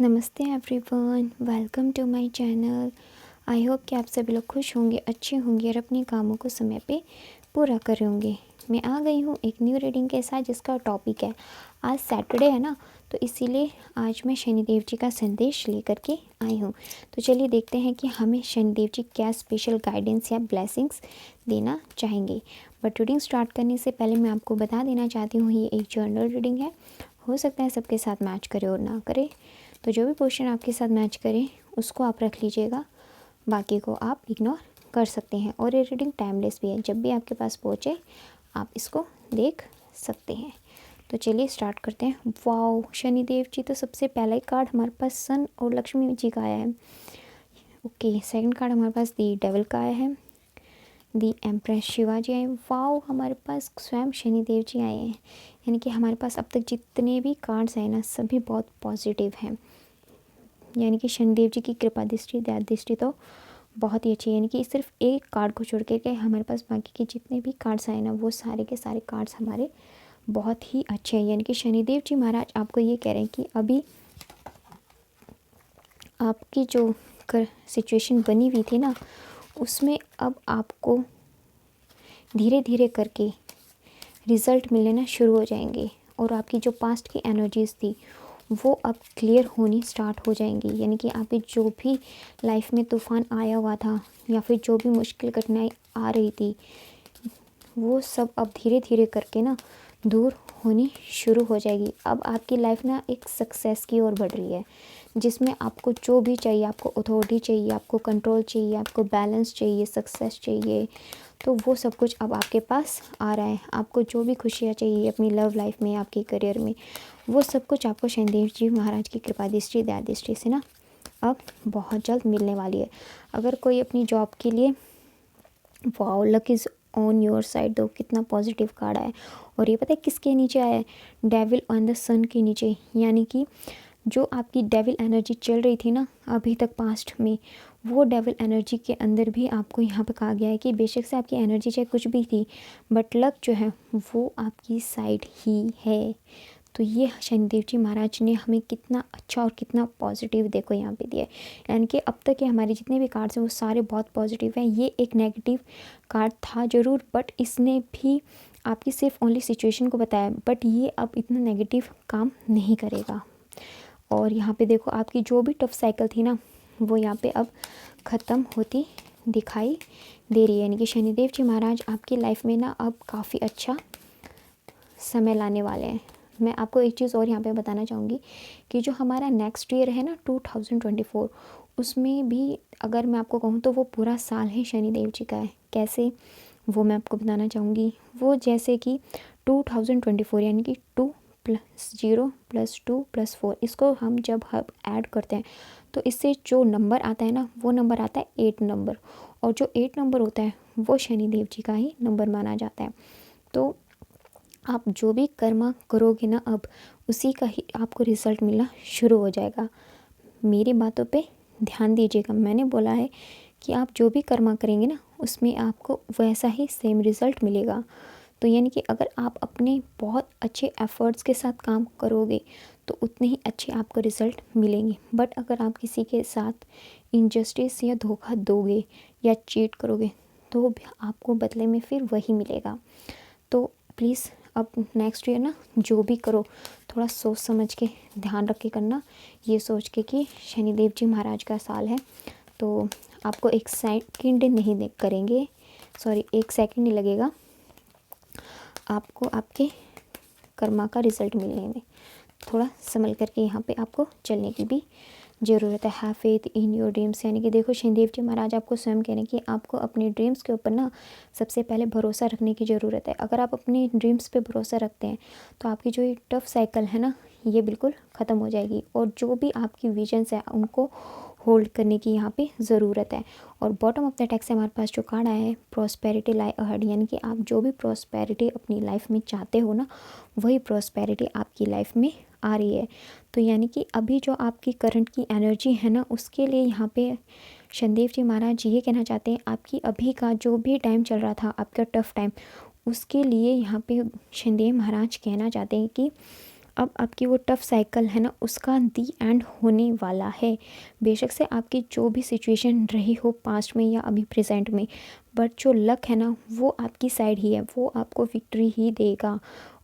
नमस्ते everyone, welcome to my channel. I hope कि आप सभी लोग खुश होंगे, अच्छे होंगे और अपने कामों को समय पे पूरा कर रहे होंगे। मैं आ गई हूँ एक न्यू रीडिंग के साथ जिसका टॉपिक है, आज सैटरडे है ना, तो इसीलिए आज मैं शनिदेव जी का संदेश लेकर के आई हूँ। तो चलिए देखते हैं कि हमें शनिदेव जी क्या स्पेशल गाइडेंस या ब्लेसिंग्स देना चाहेंगे। बट रीडिंग स्टार्ट करने से पहले मैं आपको बता देना चाहती हूँ, ये एक जर्नल रीडिंग है। हो सकता है सबके साथ मैच करे और ना करे, तो जो भी क्वेश्चन आपके साथ मैच करे उसको आप रख लीजिएगा, बाकी को आप इग्नोर कर सकते हैं। और ये रीडिंग टाइमलेस भी है, जब भी आपके पास पहुँचे आप इसको देख सकते हैं। तो चलिए स्टार्ट करते हैं। वाओ, शनिदेव जी, तो सबसे पहला ही कार्ड हमारे पास सन और लक्ष्मी जी का आया है। ओके, सेकंड कार्ड हमारे पास दी डेविल का आया है, दी एम्प्रेस शिवा जी आए। वाओ, हमारे पास स्वयं शनिदेव जी आए हैं। यानी कि हमारे पास अब तक जितने भी कार्ड्स आए ना, सभी बहुत पॉजिटिव हैं। यानी कि शनिदेव जी की कृपा दृष्टि, दया दृष्टि तो बहुत ही अच्छी है। यानी कि सिर्फ एक कार्ड को छोड़ के हमारे पास बाकी के जितने भी कार्ड्स आए ना, वो सारे के सारे कार्ड्स हमारे बहुत ही अच्छे हैं। यानी कि शनिदेव जी महाराज आपको ये कह रहे हैं कि अभी आपकी जो सिचुएशन बनी हुई थी ना, उसमें अब आपको धीरे धीरे करके रिज़ल्ट मिलना शुरू हो जाएंगे। और आपकी जो पास्ट की एनर्जीज़ थी वो अब क्लियर होनी स्टार्ट हो जाएंगी। यानी कि आपकी जो भी लाइफ में तूफ़ान आया हुआ था या फिर जो भी मुश्किल घटनाएं आ रही थी, वो सब अब धीरे धीरे करके ना दूर होनी शुरू हो जाएगी। अब आपकी लाइफ ना एक सक्सेस की ओर बढ़ रही है, जिसमें आपको जो भी चाहिए, आपको अथॉरिटी चाहिए, आपको कंट्रोल चाहिए, आपको बैलेंस चाहिए, सक्सेस चाहिए, तो वो सब कुछ अब आपके पास आ रहा है। आपको जो भी खुशियाँ चाहिए अपनी लव लाइफ में, आपके करियर में, वो सब कुछ आपको शनिदेव जी महाराज की कृपा दृष्टि, दया दृष्टि से ना अब बहुत जल्द मिलने वाली है। अगर कोई अपनी जॉब के लिए, wow, luck is on your side, दो कितना पॉजिटिव कार्ड आया है। और ये पता है किसके नीचे आया है? डेविल ऑन द सन के नीचे। यानी कि जो आपकी डेविल एनर्जी चल रही थी ना अभी तक पास्ट में, वो डेविल एनर्जी के अंदर भी आपको यहाँ पे कहा गया है कि बेशक से आपकी एनर्जी चाहे कुछ भी थी, बट लक जो है वो आपकी साइड ही है। तो ये शनिदेव जी महाराज ने हमें कितना अच्छा और कितना पॉजिटिव देखो यहाँ पे दिया है। यानी कि अब तक के हमारे जितने भी कार्ड्स हैं वो सारे बहुत पॉजिटिव हैं। ये एक नेगेटिव कार्ड था ज़रूर, बट इसने भी आपकी सिर्फ ओनली सिचुएशन को बताया, बट ये अब इतना नेगेटिव काम नहीं करेगा। और यहाँ पे देखो आपकी जो भी टफ साइकिल थी ना, वो यहाँ पे अब ख़त्म होती दिखाई दे रही है। यानी कि शनिदेव जी महाराज आपकी लाइफ में ना अब काफ़ी अच्छा समय लाने वाले हैं। मैं आपको एक चीज़ और यहाँ पे बताना चाहूँगी कि जो हमारा नेक्स्ट ईयर है ना 2024, उसमें भी अगर मैं आपको कहूँ तो वो पूरा साल ही शनिदेव जी का है। कैसे, वो मैं आपको बताना चाहूँगी। वो जैसे कि 2024 यानी कि 2+0 + 2+4, इसको हम जब ऐड करते हैं तो इससे जो नंबर आता है ना, वो नंबर आता है 8 नंबर। और जो 8 नंबर होता है वो शनिदेव जी का ही नंबर माना जाता है। तो आप जो भी कर्मा करोगे ना, अब उसी का ही आपको रिज़ल्ट मिलना शुरू हो जाएगा। मेरी बातों पे ध्यान दीजिएगा। मैंने बोला है कि आप जो भी कर्मा करेंगे ना, उसमें आपको वैसा ही सेम रिज़ल्ट मिलेगा। तो यानी कि अगर आप अपने बहुत अच्छे एफ़र्ट्स के साथ काम करोगे तो उतने ही अच्छे आपको रिज़ल्ट मिलेंगे। बट अगर आप किसी के साथ इनजस्टिस या धोखा दोगे या चीट करोगे तो भी आपको बदले में फिर वही मिलेगा। तो प्लीज़ अब नेक्स्ट ईयर ना जो भी करो, थोड़ा सोच समझ के ध्यान रख के करना। ये सोच के कि शनिदेव जी महाराज का साल है, तो आपको एक सेकंड नहीं करेंगे, सॉरी, एक सेकंड नहीं लगेगा आपको आपके कर्मा का रिज़ल्ट मिलने में। थोड़ा संभल करके यहाँ पे आपको चलने की भी ज़रूरत है। Have faith in your dreams. यानी कि देखो शनिदेव जी महाराज आपको स्वयं कह रहे हैं कि आपको अपने ड्रीम्स के ऊपर ना सबसे पहले भरोसा रखने की ज़रूरत है। अगर आप अपने ड्रीम्स पे भरोसा रखते हैं तो आपकी जो ये टफ साइकिल है ना, ये बिल्कुल ख़त्म हो जाएगी। और जो भी आपकी विजन्स है उनको होल्ड करने की यहाँ पे ज़रूरत है। और बॉटम ऑफ द टेक्स्ट से हमारे पास जो कार्ड आया है, प्रॉस्पेरिटी लाई अहेड। यानी कि आप जो भी प्रॉस्पेरिटी अपनी लाइफ में चाहते हो ना, वही प्रॉस्पेरिटी आपकी लाइफ में आ रही है। तो यानी कि अभी जो आपकी करंट की एनर्जी है ना, उसके लिए यहाँ पे शनिदेव जी महाराज ये कहना चाहते हैं, आपकी अभी का जो भी टाइम चल रहा था, आपका टफ टाइम, उसके लिए यहाँ पे शनिदेव महाराज कहना चाहते हैं कि अब आपकी वो टफ साइकिल है ना, उसका दी एंड होने वाला है। बेशक से आपकी जो भी सिचुएशन रही हो पास्ट में या अभी प्रेजेंट में, बट जो लक है ना वो आपकी साइड ही है, वो आपको विक्ट्री ही देगा।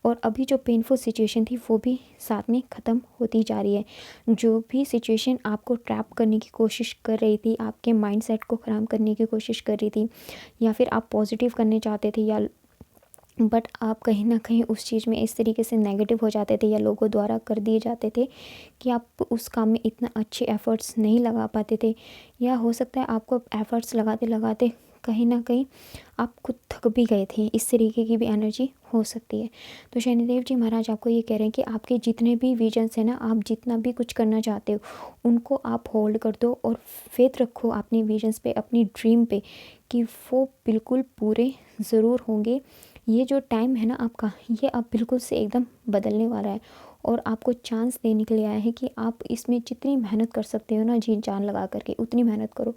और अभी जो पेनफुल सिचुएशन थी वो भी साथ में ख़त्म होती जा रही है। जो भी सिचुएशन आपको ट्रैप करने की कोशिश कर रही थी, आपके माइंडसेट को ख़राब करने की कोशिश कर रही थी, या फिर आप पॉजिटिव करने चाहते थे, या बट आप कहीं ना कहीं उस चीज़ में इस तरीके से नेगेटिव हो जाते थे या लोगों द्वारा कर दिए जाते थे कि आप उस काम में इतना अच्छे एफ़र्ट्स नहीं लगा पाते थे, या हो सकता है आपको एफ़र्ट्स लगाते लगाते कहीं ना कहीं आप खुद थक भी गए थे। इस तरीके की भी एनर्जी हो सकती है। तो शनिदेव जी महाराज आपको ये कह रहे हैं कि आपके जितने भी विजन्स हैं ना, आप जितना भी कुछ करना चाहते हो उनको आप होल्ड कर दो और फेथ रखो अपनी विजन्स पे, अपनी ड्रीम पे, कि वो बिल्कुल पूरे ज़रूर होंगे। ये जो टाइम है ना आपका, ये अब बिल्कुल से एकदम बदलने वाला है और आपको चांस देने के लिए आया है कि आप इसमें जितनी मेहनत कर सकते हो ना, जी जान लगा करके उतनी मेहनत करो।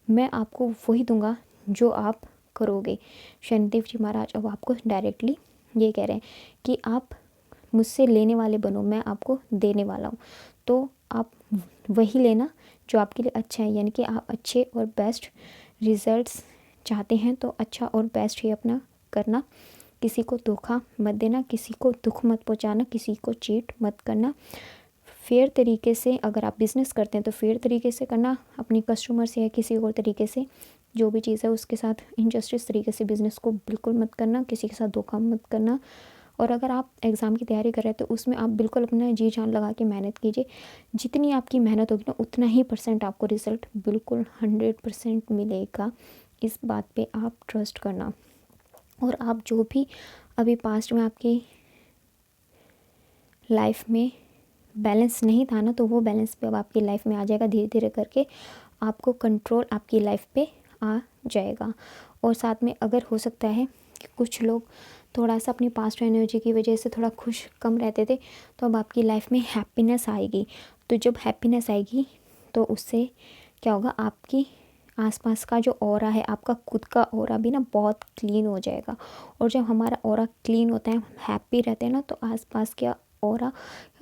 मैं आपको वही दूंगा जो आप करोगे। शनिदेव जी महाराज अब आपको डायरेक्टली ये कह रहे हैं कि आप मुझसे लेने वाले बनो, मैं आपको देने वाला हूँ। तो आप वही लेना जो आपके लिए अच्छा है, यानी कि आप अच्छे और बेस्ट रिजल्ट्स चाहते हैं तो अच्छा और बेस्ट ही अपना करना। किसी को धोखा मत देना, किसी को दुख मत पहुंचाना, किसी को चीट मत करना। फेयर तरीके से अगर आप बिज़नेस करते हैं तो फेयर तरीके से करना, अपने कस्टमर से या किसी और तरीके से जो भी चीज़ है उसके साथ इनजस्टिस तरीके से बिज़नेस को बिल्कुल मत करना, किसी के साथ धोखा मत करना। और अगर आप एग्ज़ाम की तैयारी कर रहे हैं तो उसमें आप बिल्कुल अपना जी जान लगा के मेहनत कीजिए। जितनी आपकी मेहनत होगी ना उतना ही परसेंट आपको रिज़ल्ट बिल्कुल 100% मिलेगा। इस बात पे आप ट्रस्ट करना। और आप जो भी अभी पास्ट में आपकी लाइफ में बैलेंस नहीं था ना, तो वो बैलेंस पे अब आपकी लाइफ में आ जाएगा। धीरे धीरे करके आपको कंट्रोल आपकी लाइफ पे आ जाएगा। और साथ में अगर हो सकता है कि कुछ लोग थोड़ा सा अपनी पास्ट एनर्जी की वजह से थोड़ा खुश कम रहते थे, तो अब आपकी लाइफ में हैप्पीनेस आएगी। तो जब हैप्पीनेस आएगी तो उससे क्या होगा, आपकी आसपास का जो ऑरा है, आपका खुद का ऑरा भी ना बहुत क्लीन हो जाएगा। और जब हमारा ऑरा क्लीन होता है, हैप्पी रहते हैं ना, तो आसपास का ऑरा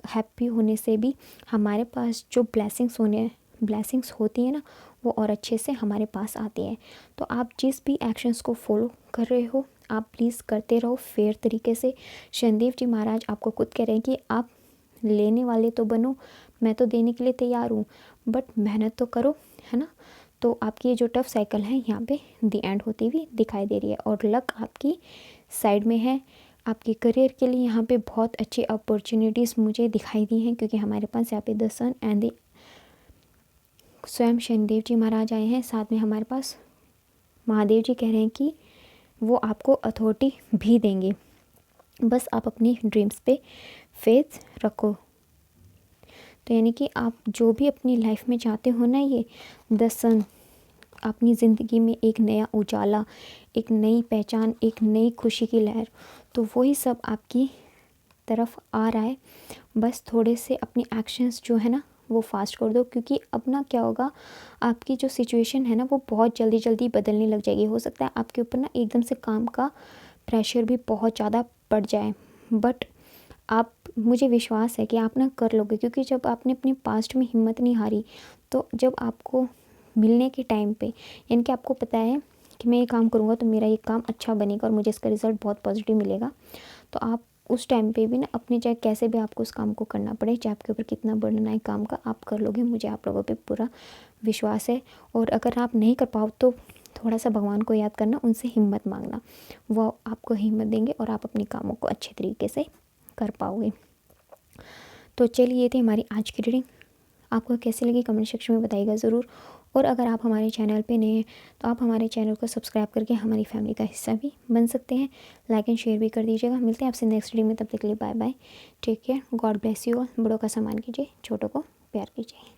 हैप्पी होने से भी हमारे पास जो ब्लेसिंग्स होती है ना, वो और अच्छे से हमारे पास आती है। तो आप जिस भी एक्शंस को फॉलो कर रहे हो, आप प्लीज़ करते रहो फेयर तरीके से। शनिदेव जी महाराज आपको खुद कह रहे हैं कि आप लेने वाले तो बनो, मैं तो देने के लिए तैयार हूँ, बट मेहनत तो करो, है ना। तो आपकी ये जो टफ साइकिल है यहाँ पे दी एंड होती हुई दिखाई दे रही है और लक आपकी साइड में है। आपके करियर के लिए यहाँ पे बहुत अच्छी अपॉर्चुनिटीज़ मुझे दिखाई दी हैं, क्योंकि हमारे पास यहाँ पे द सन एंड द स्वयं शनिदेव जी महाराज आए हैं। साथ में हमारे पास महादेव जी कह रहे हैं कि वो आपको अथॉरिटी भी देंगे, बस आप अपनी ड्रीम्स पे फेथ रखो। तो यानी कि आप जो भी अपनी लाइफ में चाहते हो ना, ये द सन अपनी ज़िंदगी में एक नया उजाला, एक नई पहचान, एक नई खुशी की लहर, तो वही सब आपकी तरफ आ रहा है। बस थोड़े से अपने एक्शंस जो है ना वो फास्ट कर दो, क्योंकि अब ना क्या होगा, आपकी जो सिचुएशन है ना वो बहुत जल्दी जल्दी बदलने लग जाएगी। हो सकता है आपके ऊपर ना एकदम से काम का प्रेशर भी बहुत ज़्यादा पड़ जाए, बट आप, मुझे विश्वास है कि आप ना कर लोगे, क्योंकि जब आपने अपने पास्ट में हिम्मत नहीं हारी, तो जब आपको मिलने के टाइम पे, यानी कि आपको पता है कि मैं ये काम करूँगा तो मेरा ये काम अच्छा बनेगा और मुझे इसका रिज़ल्ट बहुत पॉजिटिव मिलेगा, तो आप उस टाइम पे भी ना अपने, चाहे कैसे भी आपको उस काम को करना पड़े, चाहे आपके ऊपर कितना बर्डन आए काम का, आप कर लोगे। मुझे आप लोगों पे पूरा विश्वास है। और अगर आप नहीं कर पाओ तो थोड़ा सा भगवान को याद करना, उनसे हिम्मत मांगना, वो आपको हिम्मत देंगे और आप अपने कामों को अच्छे तरीके से कर पाओगे। तो चलिए, ये थी हमारी आज की रीडिंग। आपको कैसी लगी कमेंट सेक्शन में बताइएगा ज़रूर। और अगर आप हमारे चैनल पे नए हैं तो आप हमारे चैनल को सब्सक्राइब करके हमारी फैमिली का हिस्सा भी बन सकते हैं। लाइक एंड शेयर भी कर दीजिएगा। मिलते हैं आपसे नेक्स्ट वीडियो में, तब तक के लिए bye bye, take care, God bless you all. बड़ों का सम्मान कीजिए, छोटों को प्यार कीजिए।